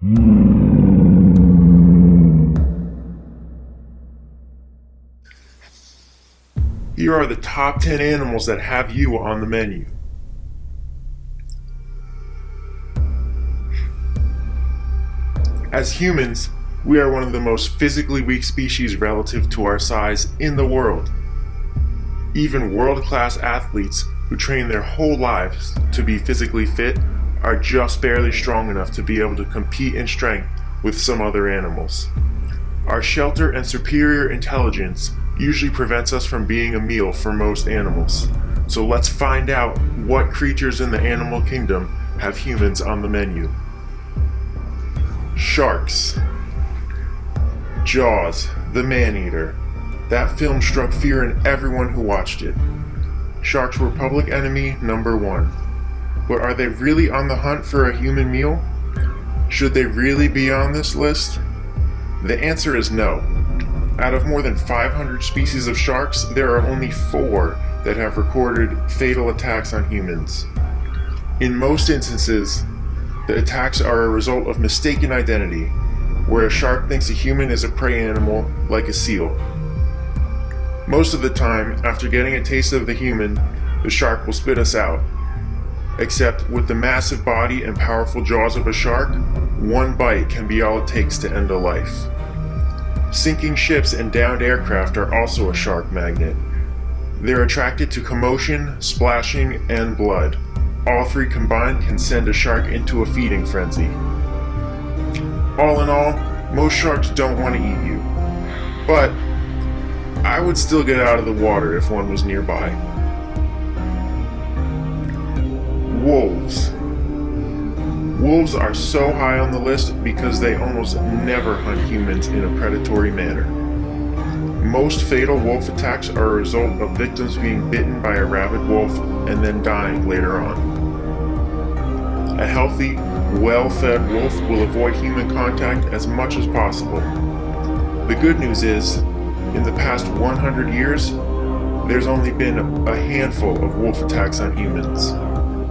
Here are the top 10 animals that have you on the menu. As humans, we are one of the most physically weak species relative to our size in the world. Even world-class athletes who train their whole lives to be physically fit are just barely strong enough to be able to compete in strength with some other animals. Our shelter and superior intelligence usually prevents us from being a meal for most animals. So let's find out what creatures in the animal kingdom have humans on the menu. Sharks. Jaws, the maneater. That film struck fear in everyone who watched it. Sharks were public enemy number one. But are they really on the hunt for a human meal? Should they really be on this list? The answer is no. Out of more than 500 species of sharks, there are only 4 that have recorded fatal attacks on humans. In most instances, the attacks are a result of mistaken identity, where a shark thinks a human is a prey animal, like a seal. Most of the time, after getting a taste of the human, the shark will spit us out. Except with the massive body and powerful jaws of a shark, one bite can be all it takes to end a life. Sinking ships and downed aircraft are also a shark magnet. They're attracted to commotion, splashing, and blood. All 3 combined can send a shark into a feeding frenzy. All in all, most sharks don't want to eat you. But I would still get out of the water if one was nearby. Wolves. Wolves are so high on the list because they almost never hunt humans in a predatory manner. Most fatal wolf attacks are a result of victims being bitten by a rabid wolf and then dying later on. A healthy, well-fed wolf will avoid human contact as much as possible. The good news is, in the past 100 years, there's only been a handful of wolf attacks on humans.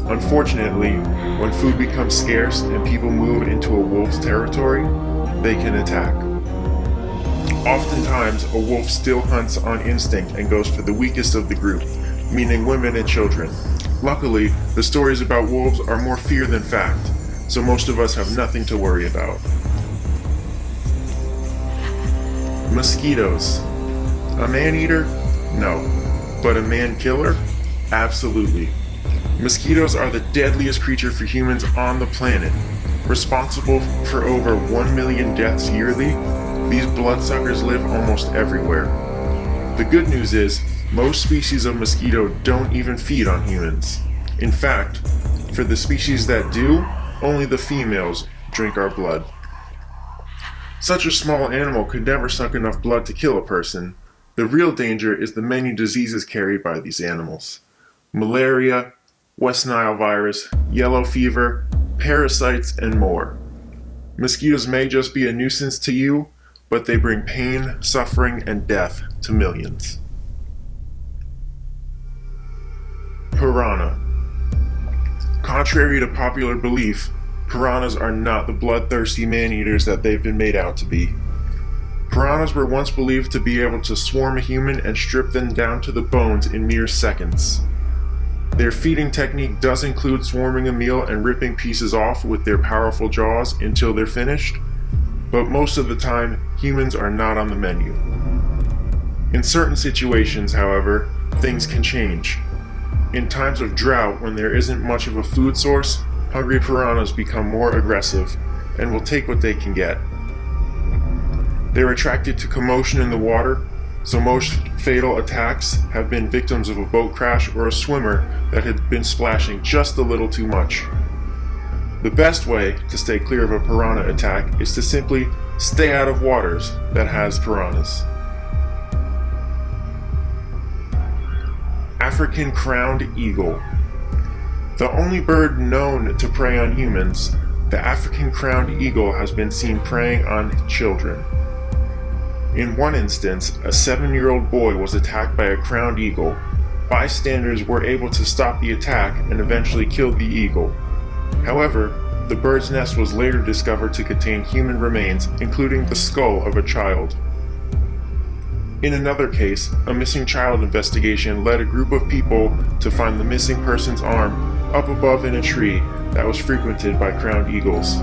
Unfortunately, when food becomes scarce and people move into a wolf's territory, they can attack. Oftentimes, a wolf still hunts on instinct and goes for the weakest of the group, meaning women and children. Luckily, the stories about wolves are more fear than fact, so most of us have nothing to worry about. Mosquitoes. A man-eater? No. But a man-killer? Absolutely. Mosquitoes are the deadliest creature for humans on the planet. Responsible for over 1 million deaths yearly, these bloodsuckers live almost everywhere. The good news is, most species of mosquito don't even feed on humans. In fact, for the species that do, only the females drink our blood. Such a small animal could never suck enough blood to kill a person. The real danger is the many diseases carried by these animals. Malaria, West Nile virus, yellow fever, parasites, and more. Mosquitoes may just be a nuisance to you, but they bring pain, suffering, and death to millions. Piranha. Contrary to popular belief, piranhas are not the bloodthirsty man-eaters that they've been made out to be. Piranhas were once believed to be able to swarm a human and strip them down to the bones in mere seconds. Their feeding technique does include swarming a meal and ripping pieces off with their powerful jaws until they're finished, but most of the time, humans are not on the menu. In certain situations, however, things can change. In times of drought, when there isn't much of a food source, hungry piranhas become more aggressive and will take what they can get. They're attracted to commotion in the water, so most fatal attacks have been victims of a boat crash or a swimmer that had been splashing just a little too much. The best way to stay clear of a piranha attack is to simply stay out of waters that has piranhas. African crowned eagle. The only bird known to prey on humans, the African crowned eagle has been seen preying on children. In one instance, a 7-year-old boy was attacked by a crowned eagle. Bystanders were able to stop the attack and eventually killed the eagle. However, The bird's nest was later discovered to contain human remains, including the skull of a child. In another case, a missing child investigation led a group of people to find the missing person's arm up above in a tree that was frequented by crowned eagles.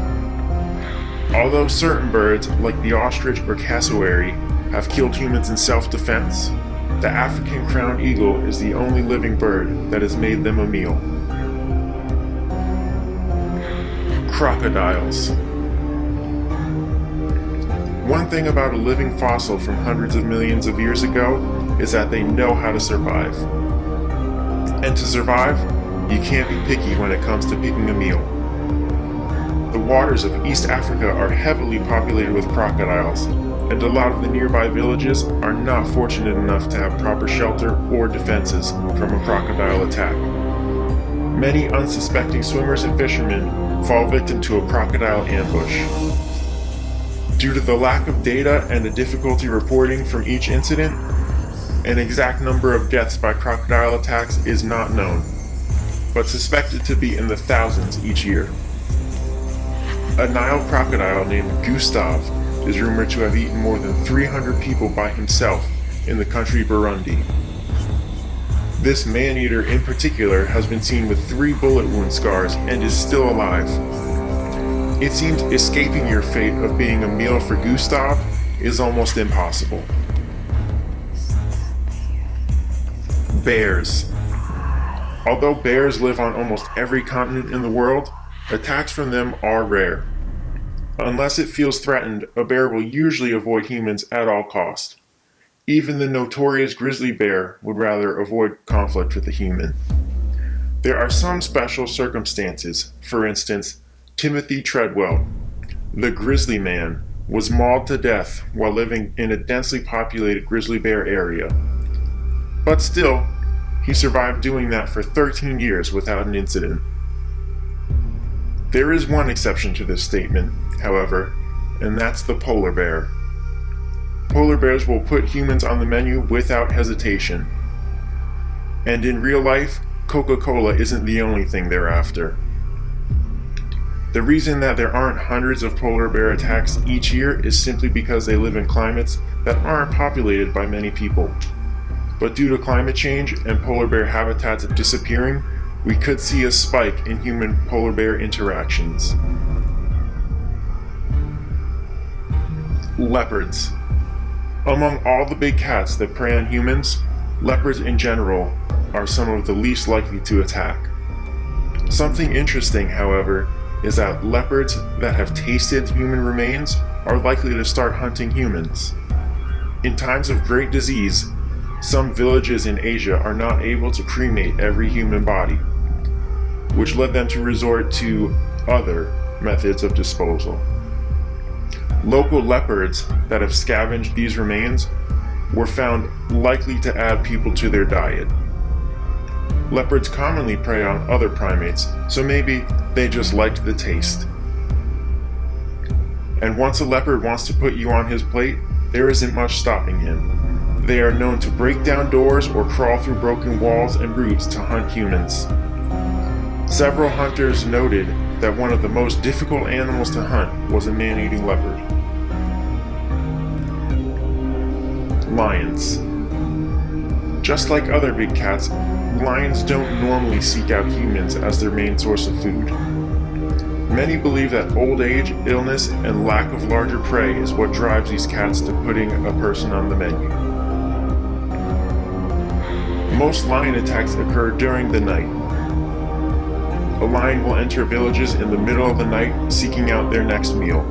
Although certain birds, like the ostrich or cassowary, have killed humans in self-defense, the African crowned eagle is the only living bird that has made them a meal. Crocodiles. One thing about a living fossil from hundreds of millions of years ago is that they know how to survive. And to survive, you can't be picky when it comes to picking a meal. The waters of East Africa are heavily populated with crocodiles, and a lot of the nearby villages are not fortunate enough to have proper shelter or defenses from a crocodile attack. Many unsuspecting swimmers and fishermen fall victim to a crocodile ambush. Due to the lack of data and the difficulty reporting from each incident, an exact number of deaths by crocodile attacks is not known, but suspected to be in the thousands each year. A Nile crocodile named Gustav is rumored to have eaten more than 300 people by himself in the country Burundi. This maneater in particular has been seen with 3 bullet wound scars and is still alive. It seems escaping your fate of being a meal for Gustav is almost impossible. Bears. Although bears live on almost every continent in the world, attacks from them are rare. Unless it feels threatened, a bear will usually avoid humans at all costs. Even the notorious grizzly bear would rather avoid conflict with a human. There are some special circumstances. For instance, Timothy Treadwell, the grizzly man, was mauled to death while living in a densely populated grizzly bear area. But still, he survived doing that for 13 years without an incident. There is one exception to this statement, however, and that's the polar bear. Polar bears will put humans on the menu without hesitation. And in real life, Coca-Cola isn't the only thing they're after. The reason that there aren't hundreds of polar bear attacks each year is simply because they live in climates that aren't populated by many people. But due to climate change and polar bear habitats disappearing, we could see a spike in human-polar bear interactions. Leopards. Among all the big cats that prey on humans, leopards in general are some of the least likely to attack. Something interesting, however, is that leopards that have tasted human remains are likely to start hunting humans. In times of great disease, some villages in Asia are not able to cremate every human body, which led them to resort to other methods of disposal. Local leopards that have scavenged these remains were found likely to add people to their diet. Leopards commonly prey on other primates, so maybe they just liked the taste. And once a leopard wants to put you on his plate, there isn't much stopping him. They are known to break down doors or crawl through broken walls and roofs to hunt humans. Several hunters noted that one of the most difficult animals to hunt was a man-eating leopard. Lions. Just like other big cats, lions don't normally seek out humans as their main source of food. Many believe that old age, illness, and lack of larger prey is what drives these cats to putting a person on the menu. Most lion attacks occur during the night. A lion will enter villages in the middle of the night seeking out their next meal.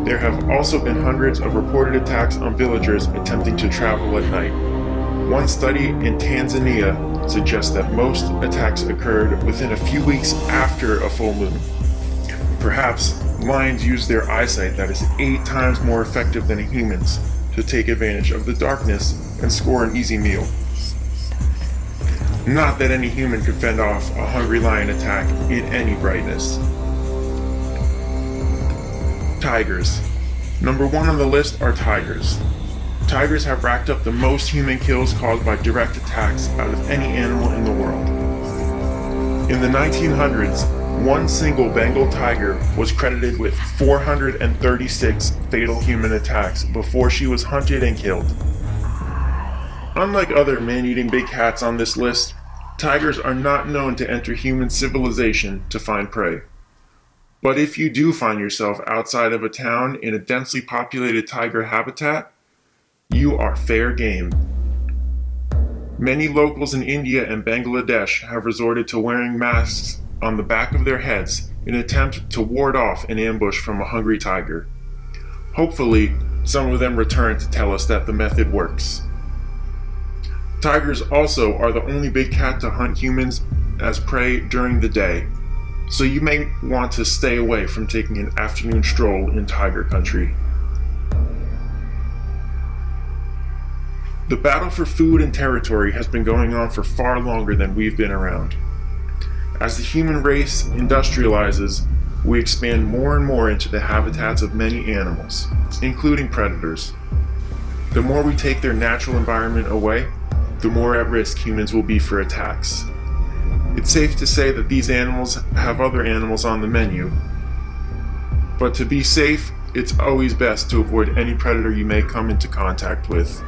There have also been hundreds of reported attacks on villagers attempting to travel at night. One study in Tanzania suggests that most attacks occurred within a few weeks after a full moon. Perhaps lions use their eyesight that is 8 times more effective than humans to take advantage of the darkness and score an easy meal. Not that any human could fend off a hungry lion attack in any brightness. Tigers. Number 1 on the list are tigers. Tigers have racked up the most human kills caused by direct attacks out of any animal in the world. In the 1900s, One single Bengal tiger was credited with 436 fatal human attacks before she was hunted and killed. Unlike other man-eating big cats on this list, tigers are not known to enter human civilization to find prey. But if you do find yourself outside of a town in a densely populated tiger habitat, you are fair game. Many locals in India and Bangladesh have resorted to wearing masks on the back of their heads in an attempt to ward off an ambush from a hungry tiger. Hopefully, some of them return to tell us that the method works. Tigers also are the only big cat to hunt humans as prey during the day, so you may want to stay away from taking an afternoon stroll in tiger country. The battle for food and territory has been going on for far longer than we've been around. As the human race industrializes, we expand more and more into the habitats of many animals, including predators. The more we take their natural environment away, the more at risk humans will be for attacks. It's safe to say that these animals have other animals on the menu, but to be safe, it's always best to avoid any predator you may come into contact with.